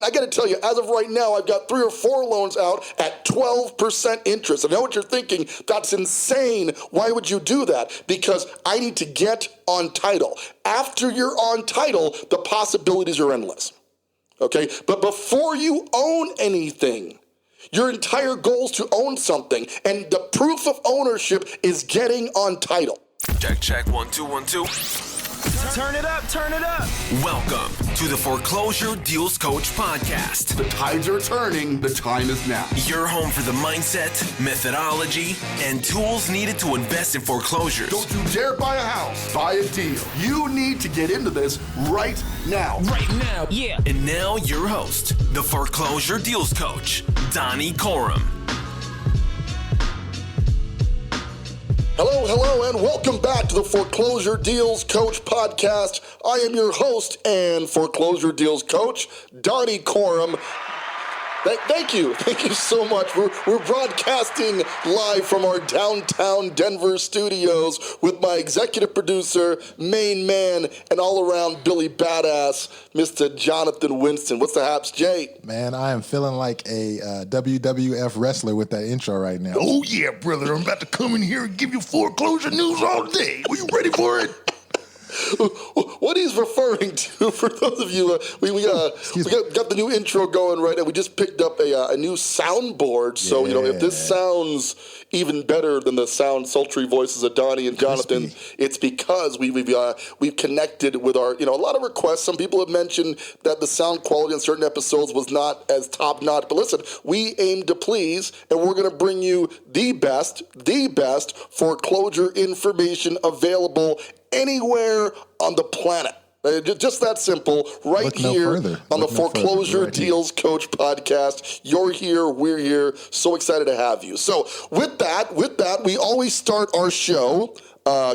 I got to tell you, as of right now, I've got 3 or 4 loans out at 12% interest. I know what you're thinking. That's insane. Why would you do that? Because I need to get on title. After you're on title, the possibilities are endless. Okay? But before you own anything, your entire goal is to own something. And the proof of ownership is getting on title. Check, 1 2 1 2. Turn it up, turn it up. Welcome to the Foreclosure Deals Coach podcast. The tides are turning. The time is now. Your home for the mindset, methodology, and tools needed to invest in foreclosures. Don't you dare buy a house, buy a deal. You need to get into this right now. Right now. Yeah. And now your host, the Foreclosure Deals Coach, Donnie Corum. Hello, and welcome back to the Foreclosure Deals Coach podcast. I am your host and Foreclosure Deals Coach, Donnie Corum. Thank you so much. We're broadcasting live from our downtown Denver studios with my executive producer, main man, and all-around Billy Badass, Mr. Jonathan Winston. What's the haps, Jay? Man, I am feeling like a WWF wrestler with that intro right now. Oh, yeah, brother. I'm about to come in here and give you foreclosure news all day. Are you ready for it? What he's referring to, for those of you, we got the new intro going right now. We just picked up a new soundboard, so if this sounds even better than the sultry voices of Donnie and Jonathan, it's because we've connected with our a lot of requests. Some people have mentioned that the sound quality on certain episodes was not as top notch, but listen, we aim to please, and we're going to bring you the best foreclosure information available anywhere on the planet. Just that simple, right here on the Foreclosure Deals Coach podcast. You're here, we're here, so excited to have you. So with that, we always start our show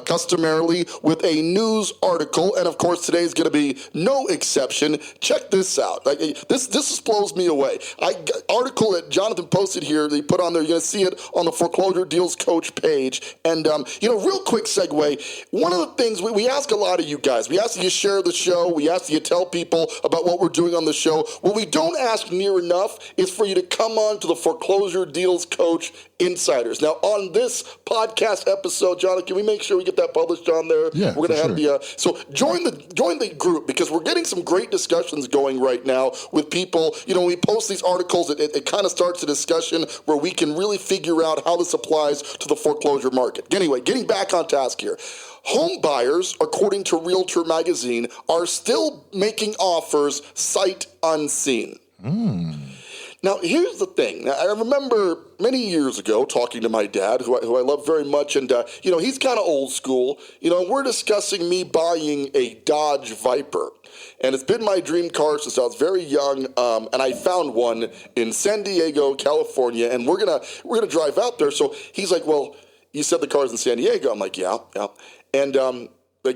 customarily with a news article, and of course today's going to be no exception. Check this out. This blows me away. Article that Jonathan posted here, they put on there. You're going to see it on the Foreclosure Deals Coach page. And real quick segue. One of the things we ask a lot of you guys, we ask that you share the show. We ask that you tell people about what we're doing on the show. What we don't ask near enough is for you to come on to the Foreclosure Deals Coach Insiders. Now, on this podcast episode, Jonathan, can we make sure we get that published on there? Yeah, we're going to have so join the group, because we're getting some great discussions going right now with people. When we post these articles, it kind of starts a discussion where we can really figure out how this applies to the foreclosure market. Anyway, getting back on task here. Home buyers, according to Realtor Magazine, are still making offers sight unseen. Now, here's the thing. I remember many years ago talking to my dad, who I love very much, and, he's kind of old school. We're discussing me buying a Dodge Viper, and it's been my dream car since I was very young, and I found one in San Diego, California, and we're gonna drive out there. So he's like, well, you said the car's in San Diego. I'm like, yeah. And,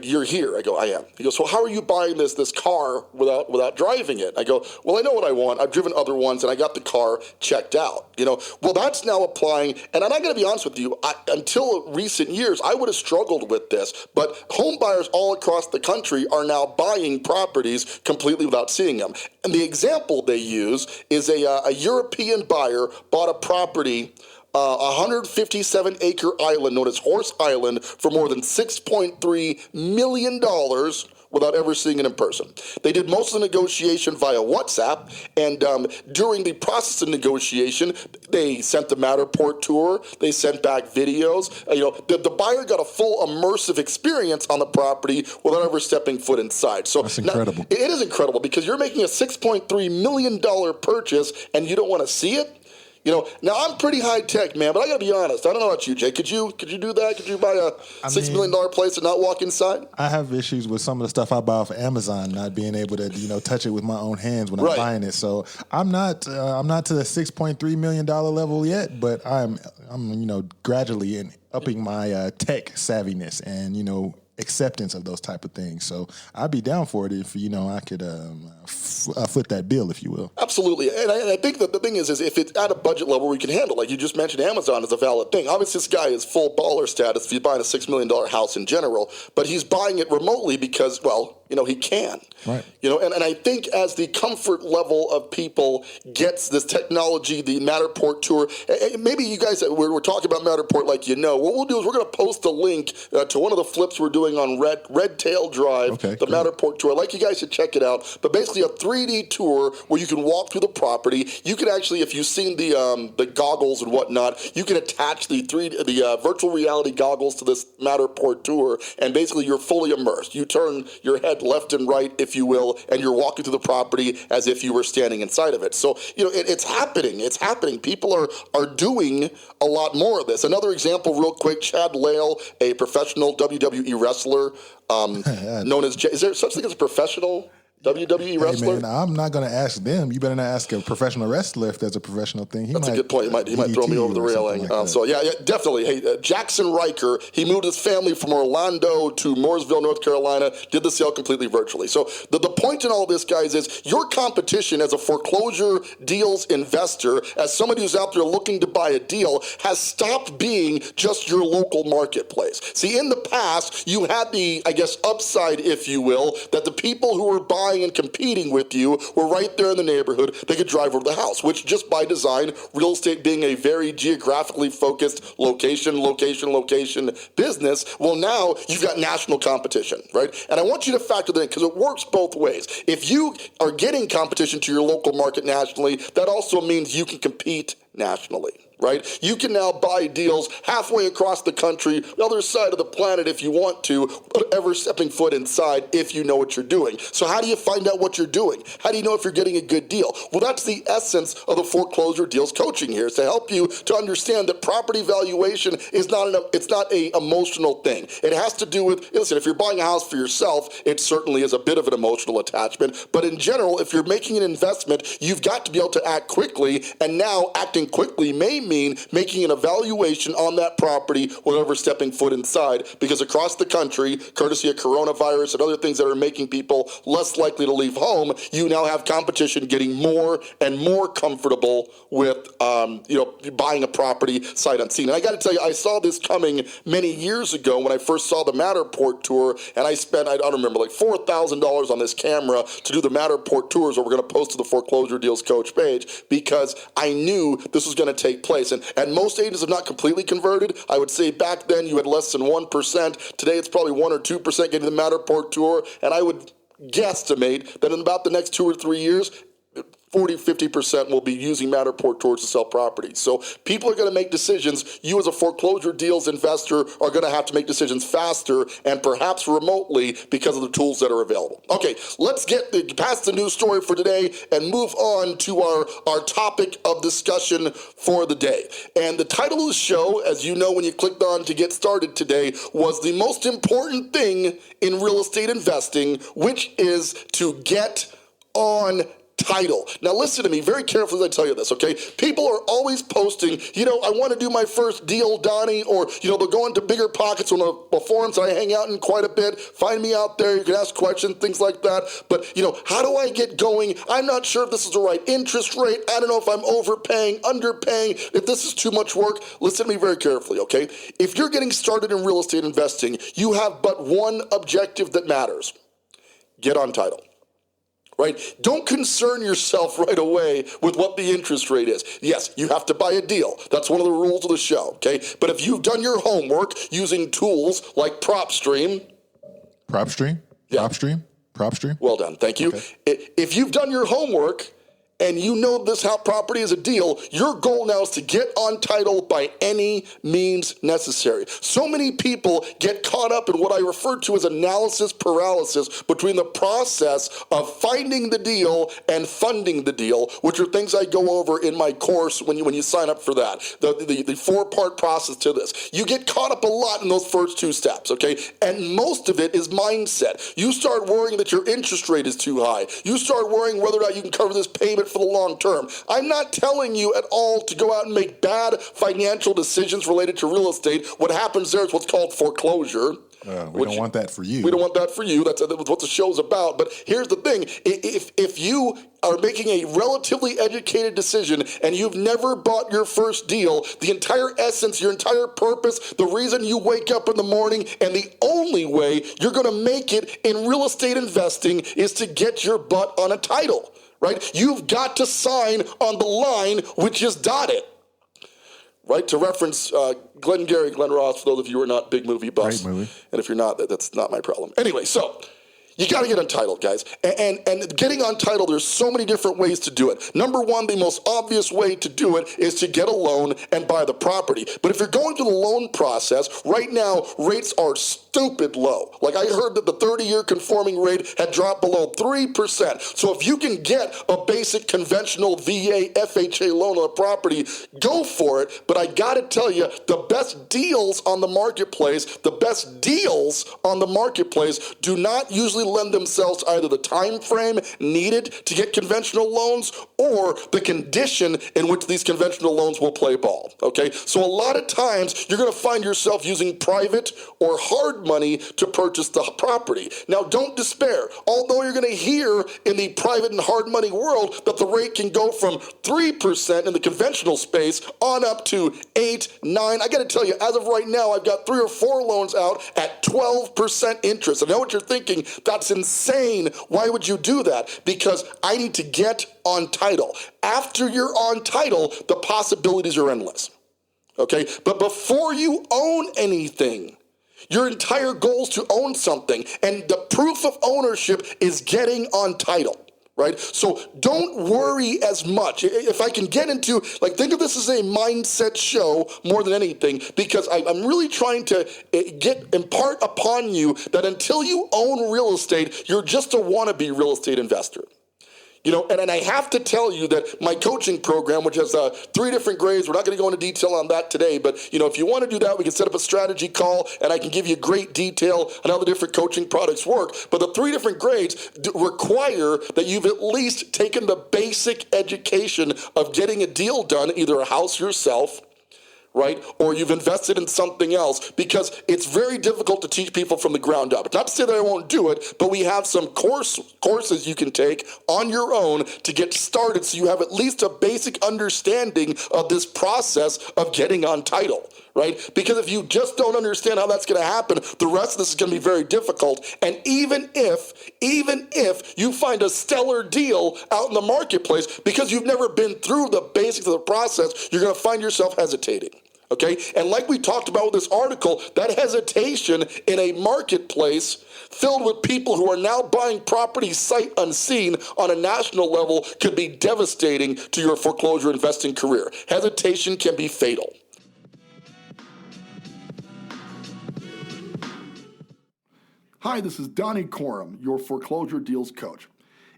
you're here. I go, I am. He goes, so how are you buying this car without driving it? I go, well, I know what I want. I've driven other ones, and I got the car checked out. Well, that's now applying. And I'm not going to be honest with you. Until recent years, I would have struggled with this. But home buyers all across the country are now buying properties completely without seeing them. And the example they use is a European buyer bought a property, a 157-acre island known as Horse Island, for more than $6.3 million without ever seeing it in person. They did most of the negotiation via WhatsApp, and during the process of negotiation, they sent the Matterport tour, they sent back videos. The buyer got a full immersive experience on the property without ever stepping foot inside. So that's incredible. It is incredible, because you're making a $6.3 million purchase and you don't want to see it. Now I'm pretty high tech, man, but I gotta be honest. I don't know about you, Jay. Could you do that? Could you buy a $6 million place and not walk inside? I have issues with some of the stuff I buy off of Amazon, not being able to touch it with my own hands when I'm buying it. So I'm not to the $6.3 million level yet, but I'm gradually upping my tech savviness and acceptance of those type of things. So I'd be down for it if I could foot that bill, if you will. Absolutely. And I think that the thing is if it's at a budget level where you can handle, like you just mentioned, Amazon is a valid thing. Obviously, this guy is full baller status if he's buying a $6 million house in general, but he's buying it remotely because, well, he can. Right. And I think as the comfort level of people gets this technology, the Matterport tour, maybe you guys, we're talking about Matterport like what we'll do is we're going to post a link to one of the flips we're doing on Red Tail Drive, the great. Matterport tour. I'd like you guys to check it out. But basically a 3D tour where you can walk through the property. You can actually, if you've seen the goggles and whatnot, you can attach the virtual reality goggles to this Matterport tour, and basically you're fully immersed. You turn your head left and right, if you will, and you're walking through the property as if you were standing inside of it. So, it's happening. It's happening. People are doing a lot more of this. Another example, real quick, Chad Lale, a professional WWE wrestler, known as, is there such thing as a professional WWE wrestler? Hey man, I'm not going to ask them. You better not ask a professional wrestler if there's a professional thing. That's a good point. He might throw me over the railing. So yeah, definitely. Hey, Jackson Riker, he moved his family from Orlando to Mooresville, North Carolina, did the sale completely virtually. So the point in all this, guys, is your competition as a foreclosure deals investor, as somebody who's out there looking to buy a deal, has stopped being just your local marketplace. See, in the past, you had the, upside, if you will, that the people who were buying and competing with you were right there in the neighborhood. They could drive over to the house, which just by design, real estate being a very geographically focused location business, well, now you've got national competition, right? And I want you to factor that in because it works both ways. If you are getting competition to your local market nationally, that also means you can compete nationally. Right? You can now buy deals halfway across the country, the other side of the planet if you want to, but ever stepping foot inside if you know what you're doing. So how do you find out what you're doing? How do you know if you're getting a good deal? Well, that's the essence of the foreclosure deals coaching here, is to help you to understand that property valuation is not a emotional thing. It has to do with, listen, if you're buying a house for yourself, it certainly is a bit of an emotional attachment. But in general, if you're making an investment, you've got to be able to act quickly, and now acting quickly may mean making an evaluation on that property whenever stepping foot inside, because across the country, courtesy of coronavirus and other things that are making people less likely to leave home, you now have competition getting more and more comfortable with buying a property sight unseen. And I got to tell you, I saw this coming many years ago when I first saw the Matterport tour, and I spent, I don't remember, like $4,000 on this camera to do the Matterport tours that we're going to post to the Foreclosure Deals Coach page, because I knew this was going to take place. And most agents have not completely converted. I would say back then you had less than 1%. Today it's probably 1 or 2% getting the Matterport tour. And I would guesstimate that in about the next 2 or 3 years, 40-50% will be using Matterport tours to sell properties. So people are going to make decisions. You as a foreclosure deals investor are going to have to make decisions faster and perhaps remotely because of the tools that are available. Okay, let's get past the news story for today and move on to our topic of discussion for the day. And the title of the show, as you know when you clicked on to get started today, was the most important thing in real estate investing, which is to get on title. Now listen to me very carefully as I tell you this, okay? People are always posting, I want to do my first deal, Donnie, or, they'll go into bigger pockets on the forums that I hang out in quite a bit. Find me out there. You can ask questions, things like that. But, how do I get going? I'm not sure if this is the right interest rate. I don't know if I'm overpaying, underpaying, if this is too much work. Listen to me very carefully, okay? If you're getting started in real estate investing, you have but one objective that matters. Get on title. Right? Don't concern yourself right away with what the interest rate is. Yes, you have to buy a deal. That's one of the rules of the show, okay? But if you've done your homework using tools like PropStream. Yeah. PropStream. Well done. Thank you. Okay. If you've done your homework and you know this property is a deal, your goal now is to get on title by any means necessary. So many people get caught up in what I refer to as analysis paralysis between the process of finding the deal and funding the deal, which are things I go over in my course when you sign up for that. The four-part process to this. You get caught up a lot in those first two steps, okay? And most of it is mindset. You start worrying that your interest rate is too high. You start worrying whether or not you can cover this payment for the long term. I'm not telling you at all to go out and make bad financial decisions related to real estate. What happens there is what's called foreclosure. We don't want that for you. We don't want that for you. That's what the show's about. But here's the thing. If you are making a relatively educated decision and you've never bought your first deal, the entire essence, your entire purpose, the reason you wake up in the morning, and the only way you're going to make it in real estate investing is to get your butt on a title, right? You've got to sign on the line which is dotted. Right, to reference Glenn Ross, for those of you who are not big movie buffs. Great movie. And if you're not, that's not my problem. Anyway, so you got to get untitled, guys. And getting untitled, there's so many different ways to do it. Number one, the most obvious way to do it is to get a loan and buy the property. But if you're going through the loan process, right now, rates are stupid low. Like I heard that the 30-year conforming rate had dropped below 3%. So if you can get a basic conventional VA, FHA loan on a property, go for it. But I got to tell you, the best deals on the marketplace do not usually lend themselves to either the time frame needed to get conventional loans or the condition in which these conventional loans will play ball, okay? So a lot of times you're going to find yourself using private or hard money to purchase the property. Now don't despair. Although you're going to hear in the private and hard money world that the rate can go from 3% in the conventional space on up to 8, 9. I got to tell you, as of right now, I've got 3 or 4 loans out at 12% interest. I know what you're thinking. That's insane. Why would you do that? Because I need to get on title. After you're on title, the possibilities are endless. Okay? But before you own anything, your entire goal is to own something. And the proof of ownership is getting on title. Right? So don't worry as much. If I can get into, think of this as a mindset show more than anything, because I'm really trying to impart upon you that until you own real estate, you're just a wannabe real estate investor. And I have to tell you that my coaching program, which has 3 different grades, we're not going to go into detail on that today, but, if you want to do that, we can set up a strategy call, and I can give you great detail on how the different coaching products work. But the 3 different grades require that you've at least taken the basic education of getting a deal done, either a house yourself, right? Or you've invested in something else, because it's very difficult to teach people from the ground up. It's not to say that I won't do it, but we have some courses you can take on your own to get started, so you have at least a basic understanding of this process of getting on title, right? Because if you just don't understand how that's going to happen, the rest of this is going to be very difficult. And even if you find a stellar deal out in the marketplace, because you've never been through the basics of the process, you're going to find yourself hesitating. Okay, and like we talked about with this article, that hesitation in a marketplace filled with people who are now buying properties sight unseen on a national level could be devastating to your foreclosure investing career. Hesitation can be fatal. Hi, this is Donnie Corum, your foreclosure deals coach.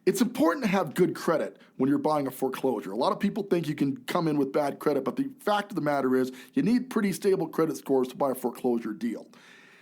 It's important to have good credit when you're buying a foreclosure. A lot of people think you can come in with bad credit, but the fact of the matter is you need pretty stable credit scores to buy a foreclosure deal.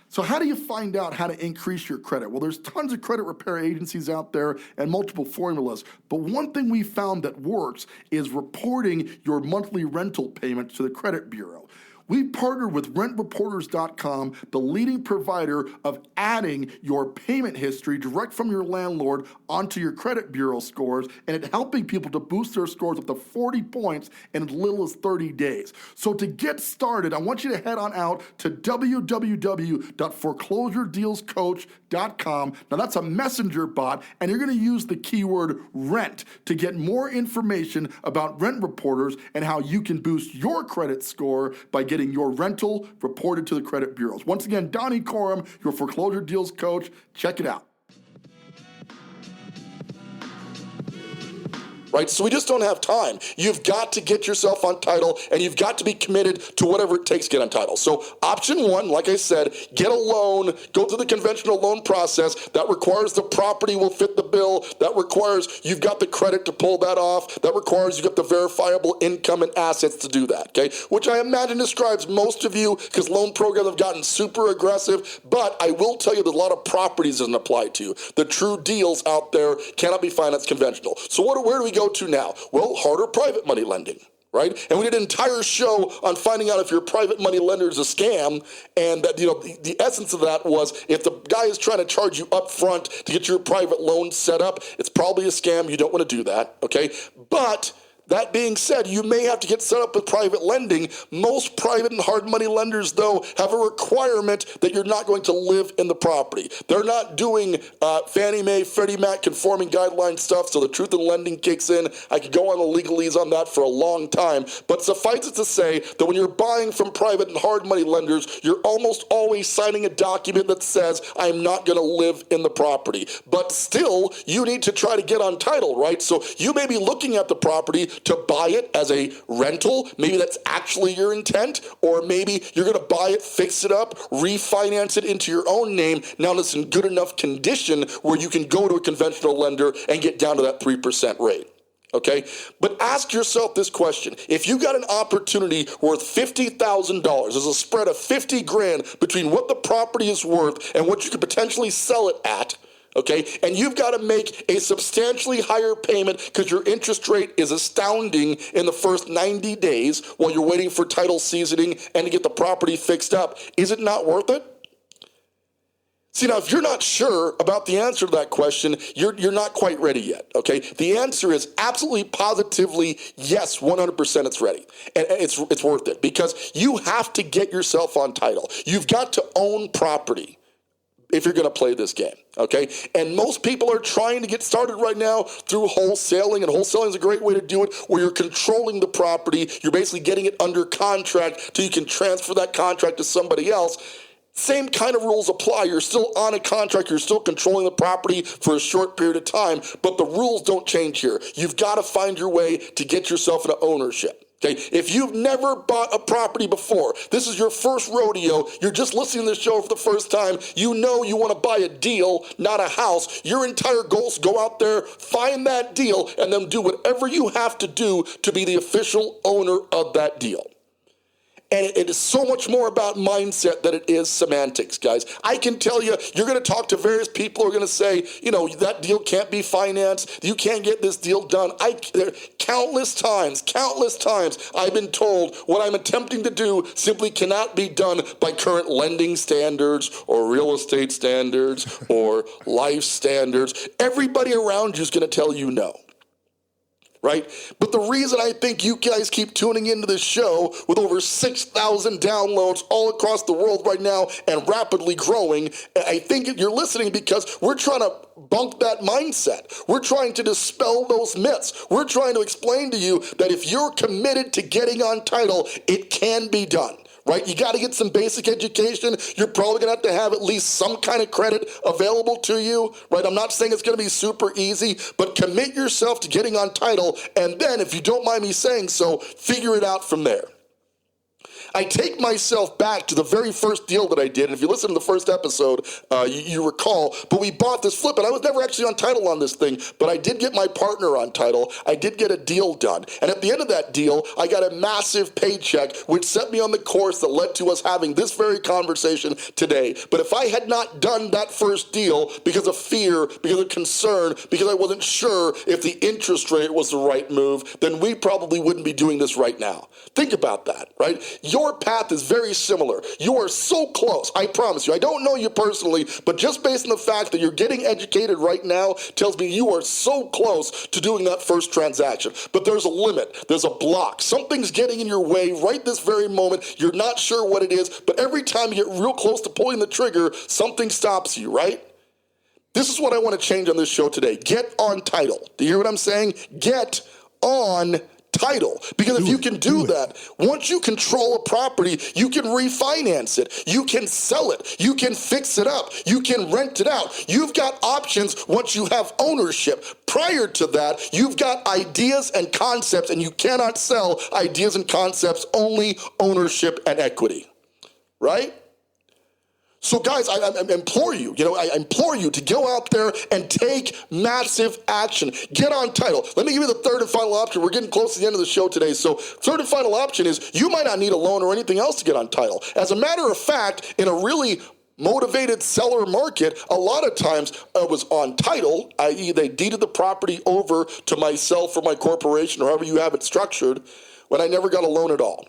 So how do you find out how to increase your credit? Well, there's tons of credit repair agencies out there and multiple formulas, but one thing we found that works is reporting your monthly rental payments to the credit bureau. We partnered with rentreporters.com, the leading provider of adding your payment history direct from your landlord onto your credit bureau scores, and it helping people to boost their scores up to 40 points in as little as 30 days. So to get started, I want you to head on out to www.foreclosuredealscoach.com. Now that's a messenger bot, and you're going to use the keyword rent to get more information about Rent Reporters and how you can boost your credit score by getting your rental reported to the credit bureaus. Once again, Donnie Corum, your foreclosure deals coach. Check it out. Right? So we just don't have time. You've got to get yourself on title, and you've got to be committed to whatever it takes to get on title. So option 1, like I said, get a loan, go through the conventional loan process. That requires the property will fit the bill. That requires you've got the credit to pull that off. That requires you've got the verifiable income and assets to do that, okay? Which I imagine describes most of you, because loan programs have gotten super aggressive, but I will tell you that a lot of properties doesn't apply to you. The true deals out there cannot be financed conventional. So where do we go to now? Well, harder private money lending. right? And we did an entire show on finding out if your private money lender is a scam, and that, the essence of that was if the guy is trying to charge you up front to get your private loan set up, it's probably a scam. You don't want to do that, okay? But that being said, you may have to get set up with private lending. Most private and hard money lenders, though, have a requirement that you're not going to live in the property. They're not doing Fannie Mae, Freddie Mac conforming guideline stuff, so the truth in lending kicks in. I could go on the legalese on that for a long time, but suffice it to say that when you're buying from private and hard money lenders, you're almost always signing a document that says, I'm not going to live in the property. But still, you need to try to get on title, right? So you may be looking at the property to buy it as a rental. Maybe that's actually your intent, or maybe you're going to buy it, fix it up, refinance it into your own name. Now it's in good enough condition where you can go to a conventional lender and get down to that 3% rate. Okay? But ask yourself this question. If you got an opportunity worth $50,000, there's a spread of 50 grand between what the property is worth and what you could potentially sell it at, okay, and you've got to make a substantially higher payment because your interest rate is astounding in the first 90 days while you're waiting for title seasoning and to get the property fixed up, is it not worth it? See, now, if you're not sure about the answer to that question, you're not quite ready yet, okay? The answer is absolutely, positively, yes, 100% it's ready. And it's worth it because you have to get yourself on title. You've got to own property if you're going to play this game, okay? And most people are trying to get started right now through wholesaling, and wholesaling is a great way to do it, where you're controlling the property. You're basically getting it under contract so you can transfer that contract to somebody else. Same kind of rules apply. You're still on a contract. You're still controlling the property for a short period of time, but the rules don't change here. You've got to find your way to get yourself into ownership. Okay, if you've never bought a property before, this is your first rodeo, you're just listening to this show for the first time, you know you want to buy a deal, not a house. Your entire goal is to go out there, find that deal, and then do whatever you have to do to be the official owner of that deal. And it is so much more about mindset than it is semantics, guys. I can tell you, you're going to talk to various people who are going to say, that deal can't be financed. You can't get this deal done. Countless times, I've been told what I'm attempting to do simply cannot be done by current lending standards or real estate standards or life standards. Everybody around you is going to tell you no. Right? But the reason I think you guys keep tuning into this show with over 6,000 downloads all across the world right now and rapidly growing, I think you're listening because we're trying to bunk that mindset. We're trying to dispel those myths. We're trying to explain to you that if you're committed to getting on title, it can be done. Right? You got to get some basic education. You're probably going to have at least some kind of credit available to you. Right? I'm not saying it's going to be super easy, but commit yourself to getting on title. And then, if you don't mind me saying so, figure it out from there. I take myself back to the very first deal that I did. And if you listen to the first episode, you recall, but we bought this flip, and I was never actually on title on this thing, but I did get my partner on title. I did get a deal done. And at the end of that deal, I got a massive paycheck, which set me on the course that led to us having this very conversation today. But if I had not done that first deal because of fear, because of concern, because I wasn't sure if the interest rate was the right move, then we probably wouldn't be doing this right now. Think about that, right? Your path is very similar. You are so close, I promise you. I don't know you personally, but just based on the fact that you're getting educated right now tells me you are so close to doing that first transaction. But there's a limit. There's a block. Something's getting in your way right this very moment. You're not sure what it is, but every time you get real close to pulling the trigger, something stops you, right? This is what I want to change on this show today. Get on title. Do you hear what I'm saying? Get on title. Because if you can do that, once you control a property, you can refinance it. You can sell it. You can fix it up. You can rent it out. You've got options once you have ownership. Prior to that, you've got ideas and concepts, and you cannot sell ideas and concepts, only ownership and equity. Right? So guys, I implore you, I implore you to go out there and take massive action. Get on title. Let me give you the third and final option. We're getting close to the end of the show today. So third and final option is you might not need a loan or anything else to get on title. As a matter of fact, in a really motivated seller market, a lot of times I was on title, i.e. they deeded the property over to myself or my corporation or however you have it structured, when I never got a loan at all.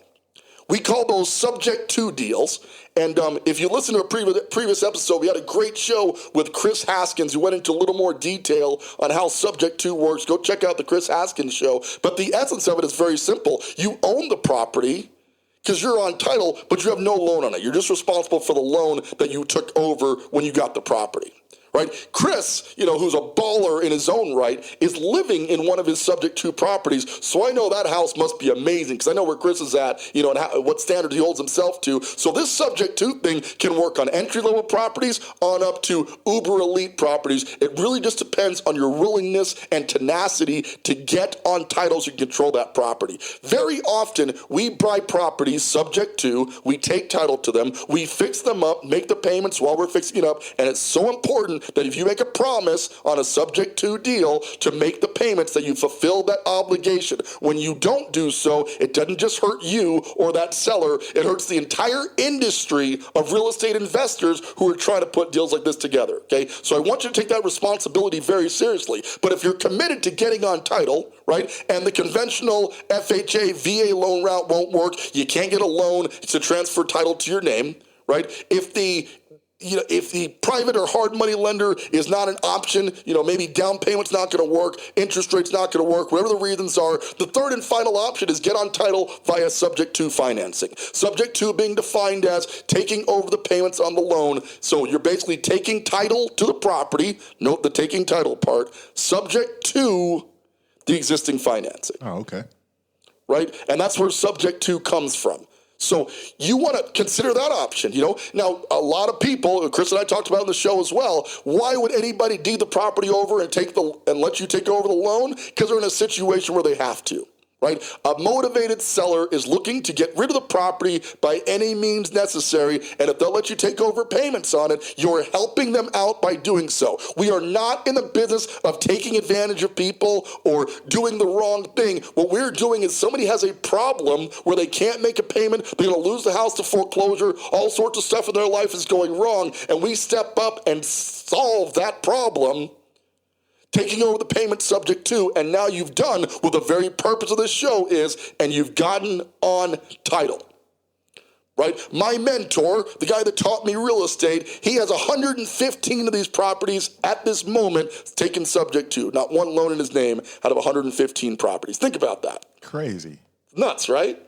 We call those subject to deals. And if you listen to a previous episode, we had a great show with Chris Haskins who went into a little more detail on how subject to works. Go check out the Chris Haskins show. But the essence of it is very simple. You own the property because you're on title, but you have no loan on it. You're just responsible for the loan that you took over when you got the property. Right? Chris, who's a baller in his own right, is living in one of his subject to properties. So I know that house must be amazing because I know where Chris is at, and what standards he holds himself to. So this subject to thing can work on entry-level properties on up to uber elite properties. It really just depends on your willingness and tenacity to get on titles and control that property. Very often we buy properties subject to, we take title to them, we fix them up, make the payments while we're fixing it up, and it's so important that if you make a promise on a subject to deal to make the payments that you fulfill that obligation. When you don't do so, it doesn't just hurt you or that seller, it hurts the entire industry of real estate investors who are trying to put deals like this together, okay? So I want you to take that responsibility very seriously. But if you're committed to getting on title, right, and the conventional FHA, VA loan route won't work, you can't get a loan to transfer title to your name, right? If the private or hard money lender is not an option, maybe down payment's not going to work, interest rate's not going to work, whatever the reasons are, the third and final option is get on title via subject to financing. Subject to being defined as taking over the payments on the loan. So you're basically taking title to the property, note the taking title part, subject to the existing financing. Oh, okay. Right? And that's where subject to comes from. So you want to consider that option, Now, a lot of people, Chris and I talked about in the show as well, why would anybody deed the property over and let you take over the loan? Because they're in a situation where they have to. Right? A motivated seller is looking to get rid of the property by any means necessary, and if they'll let you take over payments on it, you're helping them out by doing so. We are not in the business of taking advantage of people or doing the wrong thing. What we're doing is somebody has a problem where they can't make a payment, they're going to lose the house to foreclosure, all sorts of stuff in their life is going wrong, and we step up and solve that problem, taking over the payment subject to, and now you've done what the very purpose of this show is, and you've gotten on title. Right? My mentor, the guy that taught me real estate, he has 115 of these properties at this moment taken subject to. Not one loan in his name out of 115 properties. Think about that. Crazy. Nuts, right?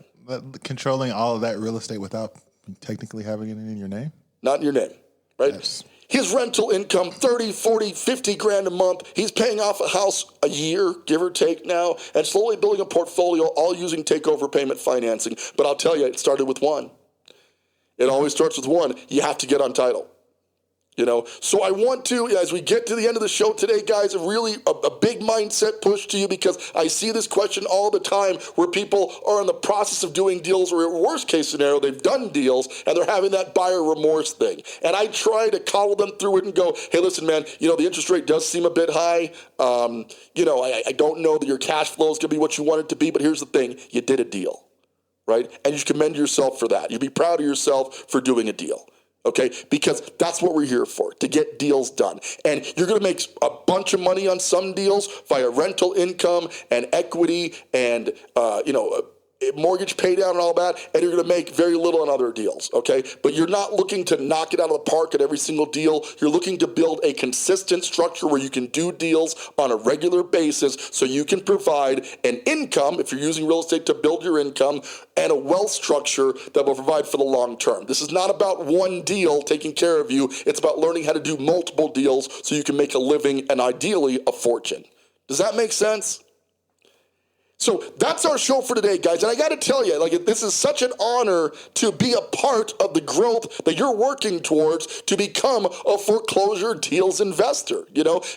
Controlling all of that real estate without technically having it in your name? Not in your name, right? Yes. His rental income, 30, 40, 50 grand a month. He's paying off a house a year, give or take now, and slowly building a portfolio, all using takeover payment financing. But I'll tell you, it started with one. It always starts with one. You have to get on title. So I want to, as we get to the end of the show today, guys, really a big mindset push to you, because I see this question all the time where people are in the process of doing deals, or worst case scenario, they've done deals and they're having that buyer remorse thing. And I try to coddle them through it and go, hey, listen, man, the interest rate does seem a bit high. I don't know that your cash flow is going to be what you want it to be, but here's the thing, you did a deal, right? And you should commend yourself for that. You'd be proud of yourself for doing a deal. Okay, because that's what we're here for, to get deals done. And you're going to make a bunch of money on some deals via rental income and equity and, mortgage pay down and all that, and you're going to make very little on other deals, okay? But you're not looking to knock it out of the park at every single deal. You're looking to build a consistent structure where you can do deals on a regular basis so you can provide an income, if you're using real estate to build your income, and a wealth structure that will provide for the long term. This is not about one deal taking care of you. It's about learning how to do multiple deals so you can make a living and ideally a fortune. Does that make sense? So that's our show for today, guys. And I got to tell you, this is such an honor to be a part of the growth that you're working towards to become a foreclosure deals investor,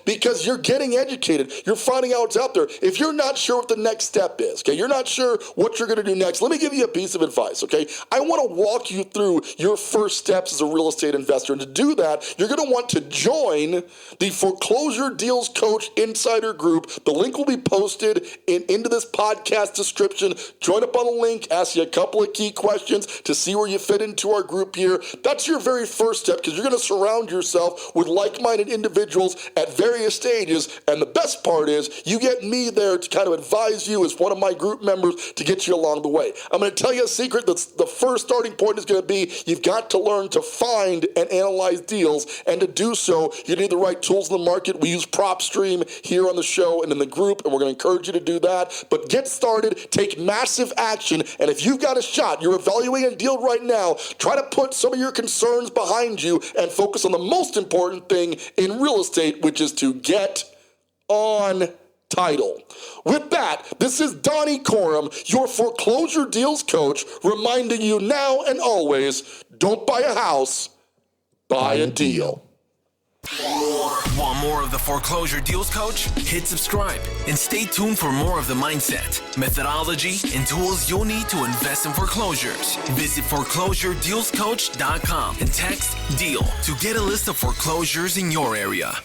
because you're getting educated. You're finding out what's out there. If you're not sure what the next step is, okay, you're not sure what you're going to do next, let me give you a piece of advice, okay? I want to walk you through your first steps as a real estate investor. And to do that, you're going to want to join the Foreclosure Deals Coach Insider Group. The link will be posted into this podcast description. Join up on the link, ask you a couple of key questions to see where you fit into our group here. That's your very first step, because you're going to surround yourself with like-minded individuals at various stages. And the best part is you get me there to kind of advise you as one of my group members to get you along the way. I'm going to tell you a secret. That's the first starting point is going to be you've got to learn to find and analyze deals. And to do so, you need the right tools in the market. We use PropStream here on the show and in the group, and we're going to encourage you to do that. But get started, take massive action, and if you've got a shot, you're evaluating a deal right now, try to put some of your concerns behind you and focus on the most important thing in real estate, which is to get on title. With that, this is Donnie Corum, your foreclosure deals coach, reminding you now and always, don't buy a house, buy a deal. Want more of the Foreclosure Deals Coach? Hit subscribe and stay tuned for more of the mindset, methodology, and tools you'll need to invest in foreclosures. Visit foreclosuredealscoach.com and text DEAL to get a list of foreclosures in your area.